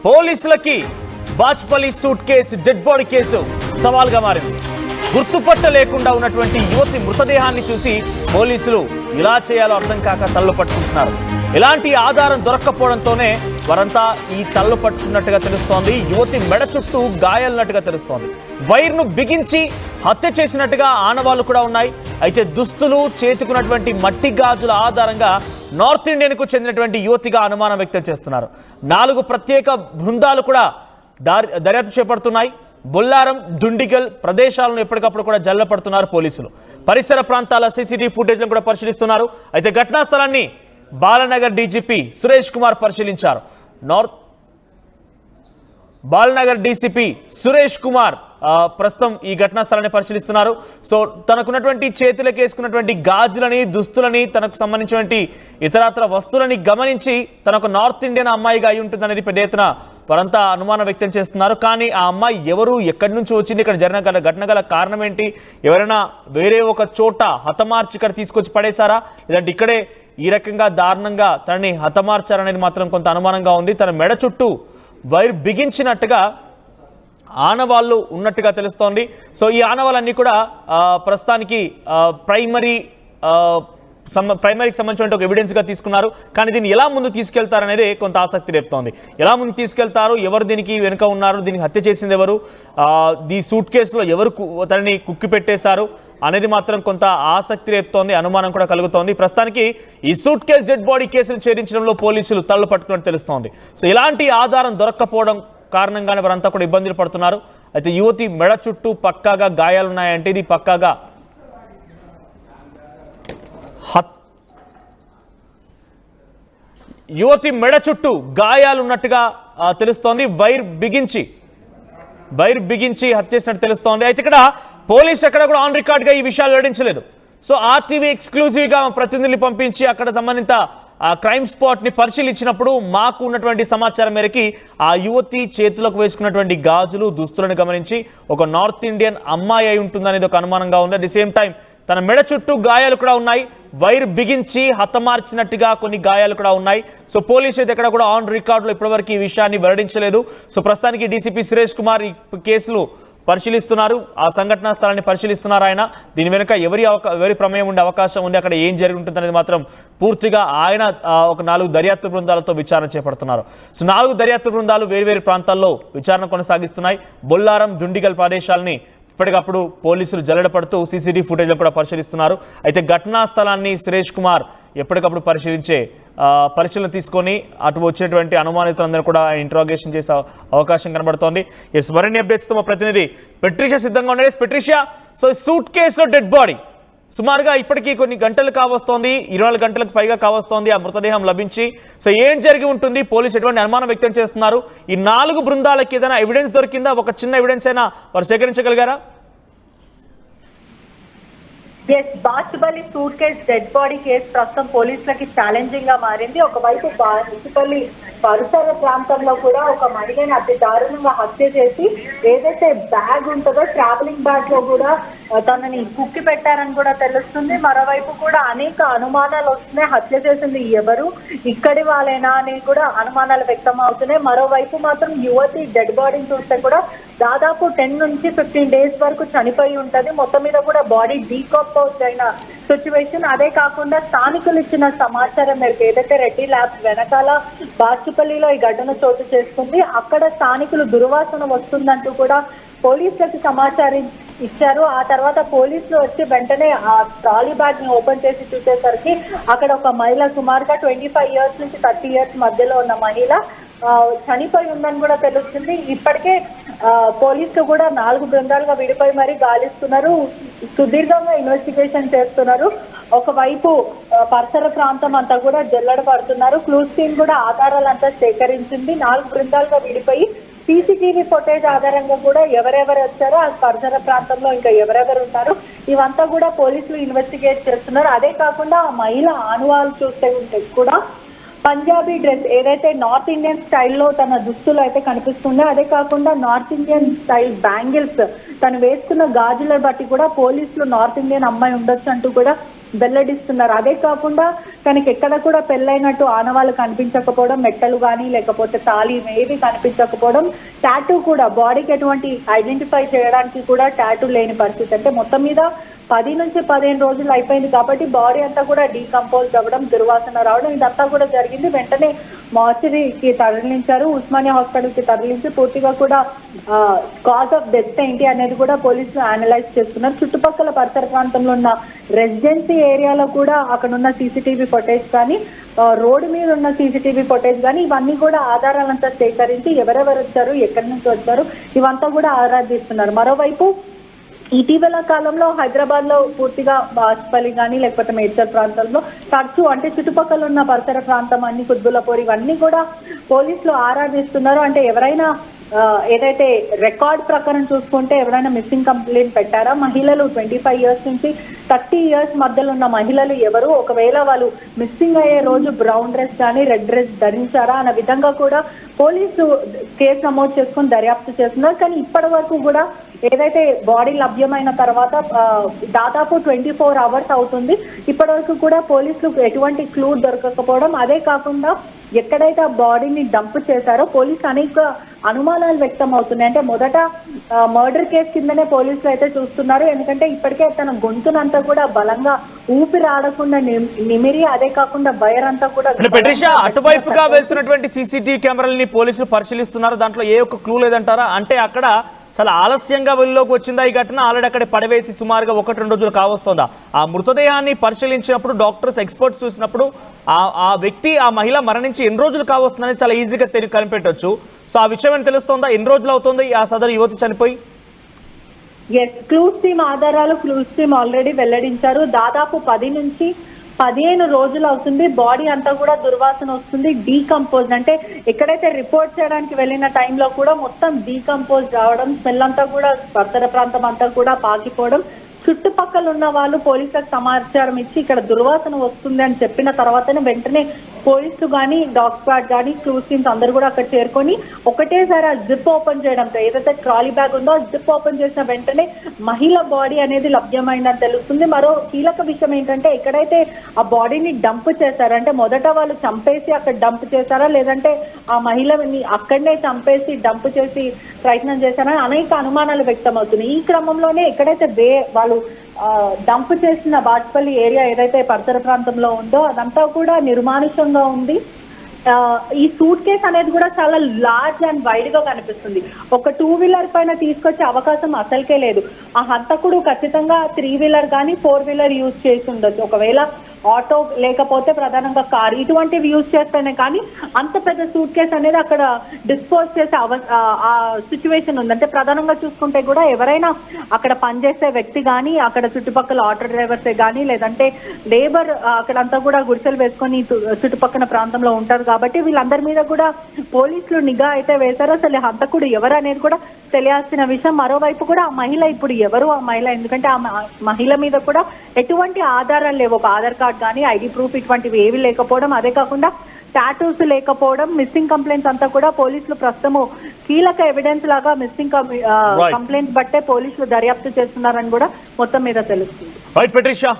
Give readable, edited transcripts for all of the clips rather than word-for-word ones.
పోలీసులకి Bachupally suitcase dead body case సవాల్గా మారింది. గుర్తుపట్ట లేకుండా ఉన్నటువంటి యువతి మృతదేహాన్ని చూసి పోలీసులు ఇలా చేయాలో అర్థం కాక తల్లు పట్టుకుంటున్నారు. ఎలాంటి ఆధారం దొరక్కపోవడంతోనే వారంతా ఈ తల్లు పట్టుకున్నట్టుగా తెలుస్తోంది. యువతి మెడ చుట్టూ గాయాలున్నట్టుగా తెలుస్తోంది. వైర్ను బిగించి హత్య చేసినట్టుగా ఆనవాళ్లు కూడా ఉన్నాయి. అయితే దుస్తులు, చేతుకున్నటువంటి మట్టి గాజుల ఆధారంగా నార్త్ ఇండియన్కు చెందినటువంటి యువతిగా అనుమానం వ్యక్తం చేస్తున్నారు. 4 ప్రత్యేక బృందాలు కూడా దర్యాప్తు చేపడుతున్నాయి. బొల్లారం, దుండిగల్ ప్రదేశాలను ఎప్పటికప్పుడు కూడా జల్లపడుతున్నారు పోలీసులు. పరిసర ప్రాంతాల సీసీటీవీ ఫుటేజ్లను కూడా పరిశీలిస్తున్నారు. అయితే ఘటనా స్థలాన్ని బాలనగర్ డీజీపీ సురేష్ కుమార్ పరిశీలించారు. బాలనగర్ డీసీపీ సురేష్ కుమార్ ప్రస్తుతం ఈ ఘటనా స్థలాన్ని పరిశీలిస్తున్నారు. సో తనకున్నటువంటి చేతులకు వేసుకున్నటువంటి గాజులని, దుస్తులని, తనకు సంబంధించినటువంటి ఇతరత్ర వస్తువులని గమనించి తనకు నార్త్ ఇండియన్ అమ్మాయిగా అయి ఉంటుందనేది పెద్ద ఎత్తున వారంతా అనుమానం వ్యక్తం చేస్తున్నారు. కానీ ఆ అమ్మాయి ఎవరు, ఎక్కడి నుంచి వచ్చింది, ఇక్కడ జరిగిన ఘటన గల కారణం ఏంటి, ఎవరైనా వేరే ఒక చోట హతమార్చి ఇక్కడ తీసుకొచ్చి పడేశారా, లేదంటే ఇక్కడే ఈ రకంగా దారుణంగా తనని హతమార్చారనేది మాత్రం కొంత అనుమానంగా ఉంది. తన మెడ చుట్టూ వైర్ బిగించినట్టుగా ఆనవాళ్ళు ఉన్నట్టుగా తెలుస్తోంది. సో ఈ ఆనవాళ్ళన్నీ కూడా ప్రస్తుతానికి ప్రైమరీకి సంబంధించిన ఒక ఎవిడెన్స్గా తీసుకున్నారు. కానీ దీన్ని ఎలా ముందు తీసుకెళ్తారనేది కొంత ఆసక్తి రేపుతోంది. ఎలా ముందు తీసుకెళ్తారు, ఎవరు దీనికి వెనుక ఉన్నారు, దీనికి హత్య చేసింది ఎవరు, ఈ సూట్ కేసులో ఎవరు తనని కుక్కి పెట్టేశారు అనేది మాత్రం కొంత ఆసక్తి రేపుతోంది, అనుమానం కూడా కలుగుతోంది. ప్రస్తుతానికి ఈ సూట్ కేసు డెడ్ బాడీ కేసును ఛేదించడంలో పోలీసులు తళ్ళు పట్టుకున్నట్టు తెలుస్తోంది. సో ఇలాంటి ఆధారం దొరక్కపోవడం కారణంగానే వారంతా కూడా ఇబ్బందులు పడుతున్నారు. అయితే యువతి మెడ చుట్టూ పక్కాగా గాయాలున్నాయంటే ఇది పక్కాగా యువతి మెడ చుట్టూ గాయాలున్నట్టుగా తెలుస్తోంది. వైర్ బిగించి హత్య చేసినట్టు తెలుస్తోంది. అయితే ఇక్కడ పోలీసు ఎక్కడ కూడా ఆన్ రికార్డ్గా ఈ విషయాలు వెల్లడించలేదు. సో ఆర్టీవీ ఎక్స్క్లూజివ్గా ప్రతినిధులు పంపించి అక్కడ సంబంధిత క్రైమ్ స్పాట్ని పరిశీలించినప్పుడు మాకు ఉన్నటువంటి సమాచారం మేరకి ఆ యువతి చేతులకు వేసుకున్నటువంటి గాజులు, దుస్తులను గమనించి ఒక నార్త్ ఇండియన్ అమ్మాయి అయి ఉంటుందనేది ఒక అనుమానంగా ఉంది. అట్ ది సేమ్ టైం తన మెడ చుట్టూ గాయాలు కూడా ఉన్నాయి. వైర్ బిగించి హతమార్చినట్టుగా కొన్ని గాయాలు కూడా ఉన్నాయి. సో పోలీసు అయితే ఎక్కడ కూడా ఆన్ రికార్డులో ఇప్పటివరకు ఈ విషయాన్ని వెల్లడించలేదు. సో ప్రస్తుతానికి డీసీపీ సురేష్ కుమార్ ఈ కేసులు పరిశీలిస్తున్నారు. ఆ సంఘటనా స్థలాన్ని పరిశీలిస్తున్నారు ఆయన. దీని వెనుక ఎవరి ప్రమేయం ఉండే అవకాశం ఉంది, అక్కడ ఏం జరిగి ఉంటుంది అనేది మాత్రం పూర్తిగా ఆయన ఒక 4 దర్యాప్తు బృందాలతో విచారణ చేపడుతున్నారు. సో 4 దర్యాప్తు బృందాలు వేర్వేరు ప్రాంతాల్లో విచారణ కొనసాగిస్తున్నాయి. బొల్లారం, దుండిగల్ ప్రదేశాలని ఇప్పటికప్పుడు పోలీసులు జల్లెడపడుతూ సీసీటీవీ ఫుటేజ్లను కూడా పరిశీలిస్తున్నారు. అయితే ఘటనా స్థలాన్ని సురేష్ కుమార్ ఎప్పటికప్పుడు పరిశీలన తీసుకొని అటు వచ్చినటువంటి అనుమానితులందరూ కూడా ఇంట్రాగేషన్ చేసే అవకాశం కనబడుతోంది. మరిన్ని అప్డేట్స్తో మా ప్రతినిధి పెట్రిషియా సిద్ధంగా ఉన్నాడు. పెట్రిషియా, సో సూట్ కేసులో డెడ్ బాడీ సుమారుగా ఇప్పటికీ కొన్ని గంటలు కావస్తోంది, 24 గంటలకు పైగా కావస్తోంది ఆ మృతదేహం లభించి. సో ఏం జరిగి ఉంటుంది, పోలీసు ఎటువంటి అనుమానం వ్యక్తం చేస్తున్నారు, ఈ 4 బృందాలకి ఏదైనా ఎవిడెన్స్ దొరికిందా, ఒక చిన్న ఎవిడెన్స్ అయినా వారు సేకరించగలిగారా? Bachupally suitcase dead body case ప్రస్తుతం పోలీసులకి ఛాలెంజింగ్ గా మారింది. ఒకవైపు బాచుపల్లి పరిసర ప్రాంతంలో కూడా ఒక మహిళని అతి దారుణంగా హత్య చేసి ఏదైతే బ్యాగ్ ఉంటుందో ట్రావెలింగ్ బ్యాగ్ లో కూడా తనని కుక్కి పెట్టారని కూడా తెలుస్తుంది. మరోవైపు కూడా అనేక అనుమానాలు వస్తున్నాయి. హత్య చేసింది ఎవరు, ఇక్కడి వాళ్ళేనా అని కూడా అనుమానాలు వ్యక్తం అవుతున్నాయి. మరోవైపు మాత్రం యువతి డెడ్ బాడీని చూస్తే కూడా దాదాపు 10 నుంచి 15 డేస్ వరకు చనిపోయి ఉంటది. మొత్తం మీద కూడా బాడీ డీకంపోజ్ అయిన సిచ్యువేషన్. అదే కాకుండా స్థానికులు ఇచ్చిన సమాచారం మేరకు ఏదైతే రెడ్డి ల్యాబ్స్ వెనకాల బాచుపల్లిలో ఈ ఘటన చోటు చేసుకుంది, అక్కడ స్థానికులు దుర్వాసన వస్తుందంటూ కూడా పోలీసులకు సమాచారం ఇచ్చారు. ఆ తర్వాత పోలీసులు వచ్చి వెంటనే ఆ ట్రాలీ బ్యాగ్ ని ఓపెన్ చేసి చూసేసరికి అక్కడ ఒక మహిళ సుమారుగా 25 ఇయర్స్ నుంచి 30 ఇయర్స్ మధ్యలో ఉన్న మహిళ చనిపోయి ఉందని కూడా తెలుస్తుంది. ఇప్పటికే పోలీసులు కూడా 4 బృందాలుగా విడిపోయి మరీ గాలిస్తున్నారు, సుదీర్ఘంగా ఇన్వెస్టిగేషన్ చేస్తున్నారు. ఒకవైపు పరిసర ప్రాంతం అంతా కూడా జల్లెడ పడుతున్నారు. క్లూస్ టీమ్ కూడా ఆధారాలంతా సేకరించింది. 4 బృందాలుగా విడిపోయి సీసీటీవీ ఫుటేజ్ ఆధారంగా కూడా ఎవరెవరు వచ్చారో ఆ పరిసర ప్రాంతంలో ఇంకా ఎవరెవరు ఉన్నారు ఇవంతా కూడా పోలీసులు ఇన్వెస్టిగేట్ చేస్తున్నారు. అదే కాకుండా ఆ మహిళ ఆనవాళ్ళు చూస్తే ఉంటే కూడా పంజాబీ డ్రెస్ ఏదైతే నార్త్ ఇండియన్ స్టైల్లో తన దుస్తులు అయితే కనిపిస్తుందో, అదే కాకుండా నార్త్ ఇండియన్ స్టైల్ బ్యాంగిల్స్ తను వేసుకున్న గాజుల బట్టి కూడా పోలీసులు నార్త్ ఇండియన్ అమ్మాయి ఉండొచ్చు అంటూ కూడా వెల్లడిస్తున్నారు. అదే కాకుండా తనకి ఎక్కడ కూడా పెళ్ళైనట్టు ఆనవాళ్ళు కనిపించకపోవడం, మెట్టలు కానీ లేకపోతే తాళి ఏవి కనిపించకపోవడం, టాటూ కూడా బాడీకి ఎటువంటి ఐడెంటిఫై చేయడానికి కూడా టాటూ లేని పరిస్థితి. అంటే మొత్తం మీద 10 నుంచి 15 రోజులు అయిపోయింది కాబట్టి బాడీ అంతా కూడా డీకంపోజ్ అవ్వడం, దుర్వాసన రావడం ఇదంతా కూడా జరిగింది. వెంటనే మార్చరీకి తరలించారు, ఉస్మానియా హాస్పిటల్కి తరలించి పూర్తిగా కూడా కాజ్ ఆఫ్ డెత్ ఏంటి అనేది కూడా పోలీసులు అనలైజ్ చేస్తున్నారు. చుట్టుపక్కల పరిసర ప్రాంతంలో ఉన్న రెసిడెన్సీ ఏరియాలో కూడా అక్కడ ఉన్న సీసీటీవీ ఫుటేజ్ కానీ, రోడ్డు మీద ఉన్న సీసీటీవీ ఫుటేజ్ కానీ ఇవన్నీ కూడా ఆధారాలంతా సేకరించి ఎవరెవరు వచ్చారు, ఎక్కడి నుంచి వచ్చారు ఇవంతా కూడా ఆరాధిస్తున్నారు. మరోవైపు ఇటీవల కాలంలో హైదరాబాద్ లో పూర్తిగా బాచ్పల్లి కానీ లేకపోతే మేడ్చల్ ప్రాంతంలో తరచూ అంటే చుట్టుపక్కల ఉన్న పరిసర ప్రాంతం అన్ని కుత్బుల్లాపూర్ ఇవన్నీ కూడా పోలీసులు ఆరాధిస్తున్నారు. అంటే ఎవరైనా ఏదైతే రికార్డ్ ప్రకారం చూసుకుంటే ఎవరైనా మిస్సింగ్ కంప్లైంట్ పెట్టారా, మహిళలు 25 ఇయర్స్ నుంచి 30 ఇయర్స్ మధ్యలో ఉన్న మహిళలు ఎవరు, ఒకవేళ వాళ్ళు మిస్సింగ్ అయ్యే రోజు బ్రౌన్ డ్రెస్ కానీ రెడ్ డ్రెస్ ధరించారా అన్న విధంగా కూడా పోలీసు కేసు నమోదు చేసుకుని దర్యాప్తు చేస్తున్నారు. కానీ ఇప్పటి వరకు కూడా ఏదైతే బాడీ లభ్యమైన తర్వాత దాదాపు 24 అవర్స్ అవుతుంది, ఇప్పటి వరకు కూడా పోలీసులకు ఎటువంటి క్లూ దొరకకపోవడం, అదే కాకుండా ఎక్కడైతే ఆ బాడీని డంప్ చేశారో పోలీసు అనేక అనుమానాలు వ్యక్తం అవుతున్నాయి. అంటే మొదట మర్డర్ కేసు కిందనే పోలీసులు అయితే చూస్తున్నారు, ఎందుకంటే ఇప్పటికే తన గొంతునంతా కూడా బలంగా ఊపిరి ఆడకుండా నిమిరి, అదే కాకుండా బయరంతా కూడా పెట్రిషా అటువైపుగా వెళ్తున్నటువంటి సీసీటీవీ కెమెరాలని పోలీసులు పరిశీలిస్తున్నారు, దాంట్లో ఏ ఒక్క క్లూ లేదంటారా? అంటే అక్కడ చాలా ఆలస్యంగా వెలుగులోకి వచ్చిందా ఈ ఘటన? ఆల్రెడీ అక్కడ పడవేసి సుమారుగా 1-2 రోజులు కావస్తుందా? ఆ మృతదేహాన్ని పరిశీలించినప్పుడు డాక్టర్స్ ఎక్స్పర్ట్స్ చూసినప్పుడు ఆ వ్యక్తి ఆ మహిళ మరణించి ఎన్ని రోజులు కావస్తుందని చాలా ఈజీగా కనిపెట్టవచ్చు. సో ఆ విషయం ఏమైనా తెలుస్తుందా? ఎన్ని రోజులు అవుతుంది ఆ సదరు యువతి చనిపోయి? క్లూస్ టీమ్ ఆధారాలు క్లూస్ టీమ్ ఆల్రెడీ వెల్లడించారు. దాదాపు 10 నుంచి 15 రోజులు అవుతుంది. బాడీ అంతా కూడా దుర్వాసన వస్తుంది, డీకంపోజ్. అంటే ఎక్కడైతే రిపోర్ట్ చేయడానికి వెళ్ళిన టైంలో కూడా మొత్తం డీకంపోజ్ రావడం, స్మెల్ అంతా కూడా పరిసర ప్రాంతం అంతా కూడా పాకిపోవడం, చుట్టుపక్కల ఉన్న వాళ్ళు పోలీసులకు సమాచారం ఇచ్చి ఇక్కడ దుర్వాసన వస్తుంది అని చెప్పిన తర్వాతనే వెంటనే పోలీసులు కానీ డాగ్ స్క్వాడ్ కానీ క్లూస్ టీమ్స్ అందరూ కూడా అక్కడ చేరుకొని ఒకటేసారి ఆ జిప్ ఓపెన్ చేయడంతో, ఏదైతే ట్రాలీ బ్యాగ్ ఉందో ఆ జిప్ ఓపెన్ చేసిన వెంటనే మహిళ బాడీ అనేది లభ్యమైందని తెలుస్తుంది. మరో కీలక విషయం ఏంటంటే ఎక్కడైతే ఆ బాడీని డంప్ చేశారు, అంటే మొదట వాళ్ళు చంపేసి అక్కడ డంప్ చేశారా, లేదంటే ఆ మహిళని అక్కడనే చంపేసి డంప్ చేసి ప్రయత్నం చేశారని అనేక అనుమానాలు వ్యక్తం అవుతున్నాయి. ఈ క్రమంలోనే ఎక్కడైతే వాళ్ళు డంప్ చేసిన బాచ్పల్లి ఏరియా ఏదైతే పరిసర ప్రాంతంలో ఉందో అదంతా కూడా నిర్మానుష్యంగా ఉంది. ఈ సూట్ కేస్ అనేది కూడా చాలా లార్జ్ అండ్ వైడ్ గా కనిపిస్తుంది. ఒక 2 వీలర్ పైన తీసుకొచ్చే అవకాశం అసలుకే లేదు. ఆ హంతకుడు ఖచ్చితంగా 3 వీలర్ కానీ 4 వీలర్ యూజ్ చేసి ఉండొచ్చు. ఒకవేళ ఆటో లేకపోతే ప్రధానంగా కార్ ఇటువంటివి యూజ్ చేస్తేనే కానీ అంత పెద్ద సూట్ కేస్ అనేది అక్కడ డిస్పోజ్ చేసే ఆ సిచ్యువేషన్ ఉంది. అంటే ప్రధానంగా చూసుకుంటే కూడా ఎవరైనా అక్కడ పనిచేసే వ్యక్తి కానీ, అక్కడ చుట్టుపక్కల ఆటో డ్రైవర్సే కానీ, లేదంటే లేబర్ అక్కడంతా కూడా గుడిసెలు వేసుకొని చుట్టుపక్కల ప్రాంతంలో ఉంటారు కాబట్టి వీళ్ళందరి మీద కూడా పోలీసులు నిఘా అయితే వేశారు. అసలు హంతకుడు ఎవరు అనేది కూడా తెలియాల్సిన విషయం. మరోవైపు కూడా ఆ మహిళ ఇప్పుడు ఎవరు ఆ మహిళ, ఎందుకంటే ఆ మహిళ మీద కూడా ఎటువంటి ఆధారాలు లేవు. ఒక ఆధార్ కార్డ్ కానీ ఐడి ప్రూఫ్ ఇటువంటివి ఏవి లేకపోవడం, అదే కాకుండా టాటూస్ లేకపోవడం, మిస్సింగ్ కంప్లైంట్స్ అంతా కూడా పోలీసులు ప్రస్తుతము కీలక ఎవిడెన్స్ లాగా మిస్సింగ్ కంప్లైంట్స్ బట్టే పోలీసులు దర్యాప్తు చేస్తున్నారని కూడా మొత్తం మీద తెలుస్తుంది. రైట్ పెట్రిషా.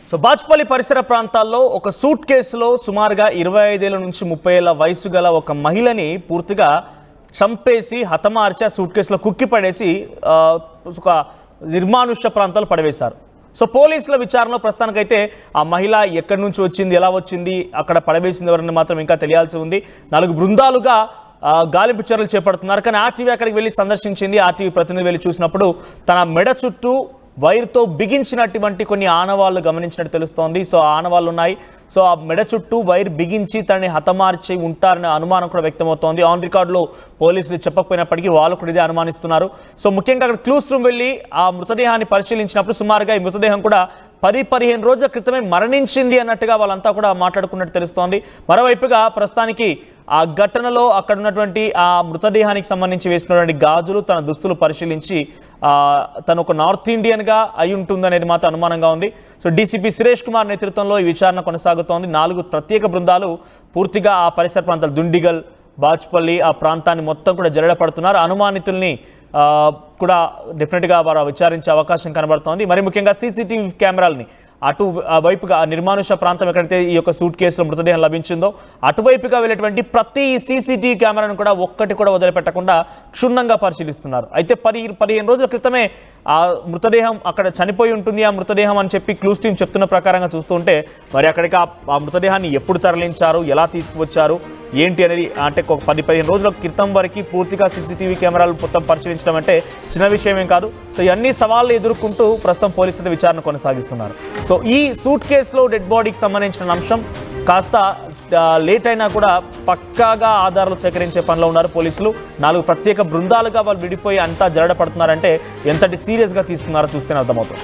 సో బాచ్పల్లి పరిసర ప్రాంతాల్లో ఒక సూట్ కేసులో సుమారుగా 25 ఏళ్ల నుంచి 30 ఏళ్ల వయసు గల ఒక మహిళని పూర్తిగా చంపేసి హతమార్చి ఆ సూట్ కేసులో కుక్కి పడేసి ఒక నిర్మానుష్య ప్రాంతాలు పడవేశారు. సో పోలీసుల విచారణలో ప్రస్తుతానికైతే ఆ మహిళ ఎక్కడి నుంచి వచ్చింది, ఎలా వచ్చింది, అక్కడ పడవేసింది ఎవరని మాత్రం ఇంకా తెలియాల్సి ఉంది. 4 బృందాలుగా గాలింపు చర్యలు చేపడుతున్నారు. కానీ ఆర్టీవీ అక్కడికి వెళ్ళి సందర్శించింది. ఆర్టీవీ ప్రతినిధి వెళ్ళి చూసినప్పుడు తన మెడ చుట్టూ వైర్తో బిగించినటువంటి కొన్ని ఆనవాళ్లు గమనించినట్టు తెలుస్తోంది. సో ఆనవాళ్లు ఉన్నాయి. సో ఆ మెడ చుట్టూ వైర్ బిగించి తనని హతమార్చి ఉంటారనే అనుమానం కూడా వ్యక్తమవుతోంది. ఆన్ రికార్డులో పోలీసులు చెప్పకపోయినప్పటికీ వాళ్ళు కూడా ఇదే అనుమానిస్తున్నారు. సో ముఖ్యంగా అక్కడ క్లూస్ రూమ్ వెళ్ళి ఆ మృతదేహాన్ని పరిశీలించినప్పుడు సుమారుగా ఈ మృతదేహం కూడా 10-15 రోజుల క్రితమే మరణించింది అన్నట్టుగా వాళ్ళంతా కూడా మాట్లాడుకున్నట్టు తెలుస్తోంది. మరోవైపుగా ప్రస్తుతానికి ఆ ఘటనలో అక్కడ ఉన్నటువంటి ఆ మృతదేహానికి సంబంధించి వేసినటువంటి గాజులు, తన దుస్తులు పరిశీలించి తను ఒక నార్త్ ఇండియన్గా అయి ఉంటుందనేది మాత్రం అనుమానంగా ఉంది. సో డీసీపీ సురేష్ కుమార్ నేతృత్వంలో ఈ విచారణ కొనసాగుతోంది. 4 ప్రత్యేక బృందాలు పూర్తిగా ఆ పరిసర ప్రాంతాలు దుండిగల్, బాచ్పల్లి ఆ ప్రాంతాన్ని మొత్తం కూడా జరడపడుతున్నారు. అనుమానితుల్ని కూడా డెఫినెట్గా వారు విచారించే అవకాశం కనబడుతోంది. మరి ముఖ్యంగా సీసీటీవీ కెమెరాలని అటు వైపుగా నిర్మానుష ప్రాంతం ఎక్కడైతే ఈ యొక్క సూట్ కేసులో మృతదేహం లభించిందో అటువైపుగా వెళ్ళేటువంటి ప్రతి సీసీటీవీ కెమెరాను కూడా ఒక్కటి కూడా వదిలిపెట్టకుండా క్షుణ్ణంగా పరిశీలిస్తున్నారు. అయితే 15 రోజుల క్రితమే ఆ మృతదేహం అక్కడ చనిపోయి ఉంటుంది ఆ మృతదేహం అని చెప్పి క్లూస్ టీం చెప్తున్న ప్రకారంగా చూస్తుంటే మరి అక్కడికి ఆ మృతదేహాన్ని ఎప్పుడు తరలించారు, ఎలా తీసుకువచ్చారు, ఏంటి అనేది అంటే ఒక 10-15 రోజుల క్రితం వరకు పూర్తిగా సీసీటీవీ కెమెరాలు మొత్తం పరిశీలించడం అంటే చిన్న విషయమేం కాదు. సో ఇవన్నీ సవాళ్ళు ఎదుర్కొంటూ ప్రస్తుతం పోలీసులు విచారణ కొనసాగిస్తున్నారు. సో ఈ సూట్ కేసులో డెడ్ బాడీకి సంబంధించిన అంశం కాస్త లేట్ అయినా కూడా పక్కాగా ఆధారాలు సేకరించే పనిలో ఉన్నారు పోలీసులు. 4 ప్రత్యేక బృందాలుగా వాళ్ళు విడిపోయి అంతా జరడపడుతున్నారంటే ఎంతటి సీరియస్గా తీసుకున్నారో చూస్తేనే అర్థమవుతుంది.